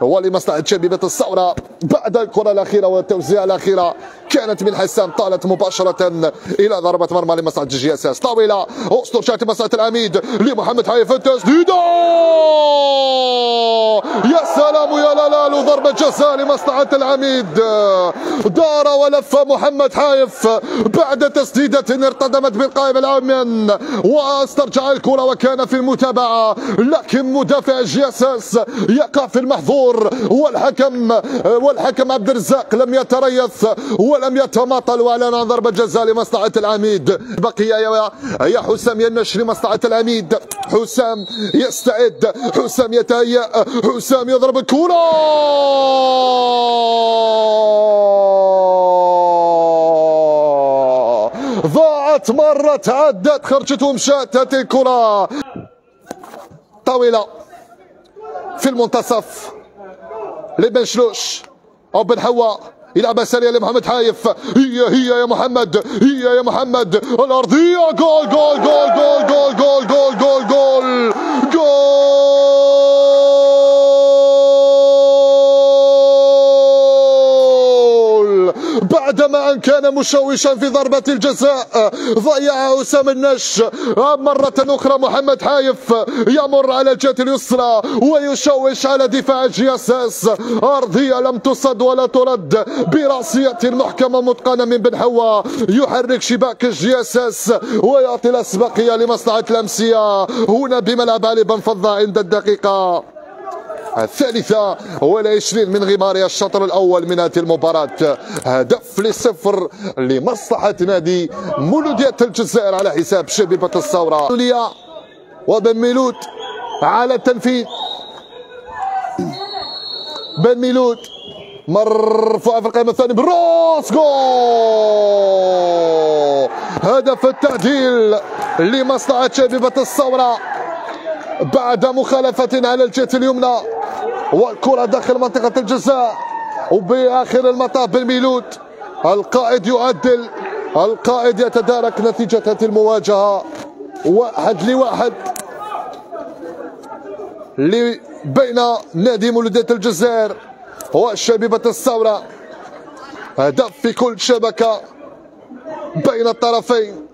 ولمصلحة شبيبة الثورة بعد الكرة الأخيرة والتوزيع الأخيرة كانت من حسام، طالت مباشرة إلى ضربة مرمى لمصلحة جي اس اس. طاولة أسطورة مصلحة العميد لمحمد حايف، التسديدة يا سلام يا لالال، ضربة جزاء لمصلحة العميد. دار ولف محمد حايف بعد تسديدة ارتدمت بالقائم الأيمن واسترجع الكرة وكان في المتابعة، لكن مدافع جي اس اس يقع في المحظور، والحكم عبد الرزاق لم يتريث ولم يتماطل واعلن عن ضربة جزاء لمصلحة العميد. بقي يا حسام ينش لمصلحة العميد. حسام يستعد، حسام يتهيأ، حسام يضرب الكرة ضاعت، مرت، عدت، خرجت ومشات. هذه الكرة طويلة في المنتصف لبنشلوش او بن حوا، يلعبها سريع لمحمد حايف. هي يا محمد، هي يا محمد، الارضيه، جول جول جول جول جول جول جول جول جول جول. بعدما ان كان مشوشا في ضربة الجزاء ضيعها حسام النش. مرة اخرى محمد حايف يمر على الجهة اليسرى ويشوش على دفاع جي اس اس. ارضية لم تصد ولا ترد براسية محكمة متقنة من بن حوا، يحرك شباك جي اس اس ويعطي الاسبقية لمصلحة الامسية هنا بملعب علي بن فضة عند الدقيقة 23 من غمار الشطر الأول من هذه المباراة. هدف ل0 لمصلحة نادي مولودية الجزائر على حساب شبيبة الثورة. وبن ميلود على التنفيذ. بن ميلود مرفوعة في القائمة الثانية بالراس، جول. هدف التعديل لمصلحة شبيبة الثورة بعد مخالفة على الجهة اليمنى، والكرة داخل منطقة الجزاء. وبآخر المطاف بن ميلود القائد يعدل، القائد يتدارك نتيجة هذه المواجهة 1-1 بين نادي مولودية الجزائر وشبيبة الثورة. هدف في كل شبكة بين الطرفين.